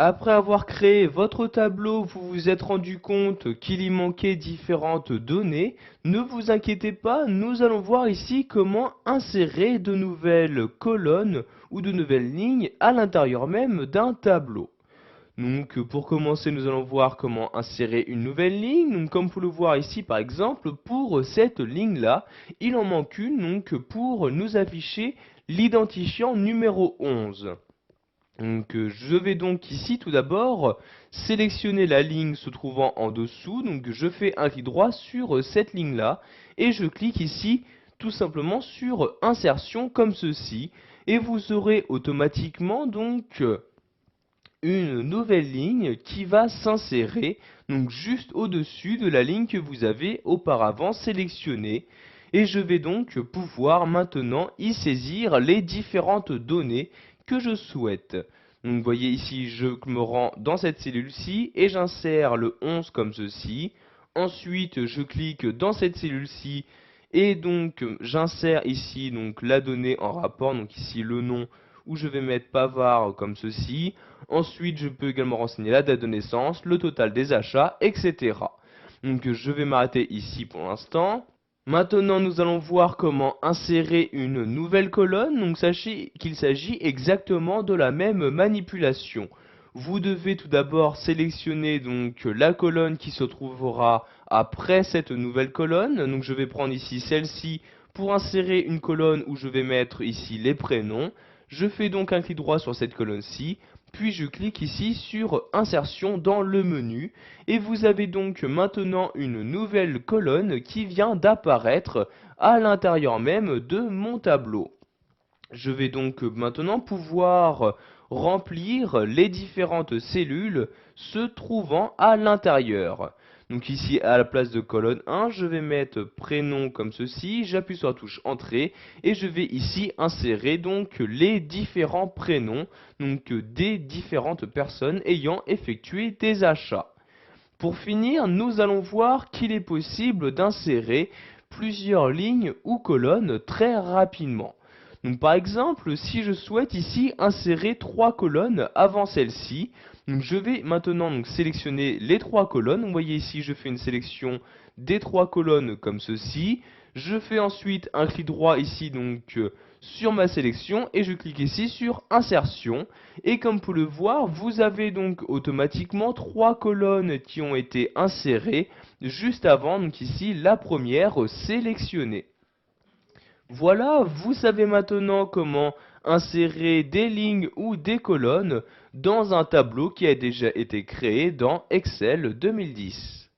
Après avoir créé votre tableau, vous vous êtes rendu compte qu'il y manquait différentes données. Ne vous inquiétez pas, nous allons voir ici comment insérer de nouvelles colonnes ou de nouvelles lignes à l'intérieur même d'un tableau. Donc pour commencer, nous allons voir comment insérer une nouvelle ligne. Donc comme vous pouvez le voir ici par exemple, pour cette ligne-là, il en manque une donc pour nous afficher l'identifiant numéro 11. Donc je vais donc ici tout d'abord sélectionner la ligne se trouvant en dessous. Donc je fais un clic droit sur cette ligne-là et je clique ici tout simplement sur insertion comme ceci. Et vous aurez automatiquement donc une nouvelle ligne qui va s'insérer donc juste au-dessus de la ligne que vous avez auparavant sélectionnée. Et je vais donc pouvoir maintenant y saisir les différentes données que je souhaite. Donc vous voyez ici, je me rends dans cette cellule-ci et j'insère le 11 comme ceci. Ensuite, je clique dans cette cellule-ci et donc j'insère ici donc la donnée en rapport, donc ici le nom où je vais mettre Pavard comme ceci. Ensuite, je peux également renseigner la date de naissance, le total des achats, etc. Donc je vais m'arrêter ici pour l'instant. Maintenant, nous allons voir comment insérer une nouvelle colonne. Donc sachez qu'il s'agit exactement de la même manipulation. Vous devez tout d'abord sélectionner donc la colonne qui se trouvera après cette nouvelle colonne. Donc je vais prendre ici celle-ci pour insérer une colonne où je vais mettre ici les prénoms. Je fais donc un clic droit sur cette colonne-ci, puis je clique ici sur insertion dans le menu et vous avez donc maintenant une nouvelle colonne qui vient d'apparaître à l'intérieur même de mon tableau. Je vais donc maintenant pouvoir remplir les différentes cellules se trouvant à l'intérieur. Donc ici à la place de colonne 1, je vais mettre prénom comme ceci, j'appuie sur la touche entrée et je vais ici insérer donc les différents prénoms donc des différentes personnes ayant effectué des achats. Pour finir, nous allons voir qu'il est possible d'insérer plusieurs lignes ou colonnes très rapidement. Donc par exemple, si je souhaite ici insérer 3 colonnes avant celle-ci, je vais maintenant donc sélectionner les 3 colonnes. Vous voyez ici, je fais une sélection des 3 colonnes comme ceci. Je fais ensuite un clic droit ici donc sur ma sélection et je clique ici sur insertion. Et comme vous pouvez le voir, vous avez donc automatiquement 3 colonnes qui ont été insérées juste avant, donc ici la première sélectionnée. Voilà, vous savez maintenant comment insérer des lignes ou des colonnes dans un tableau qui a déjà été créé dans Excel 2010.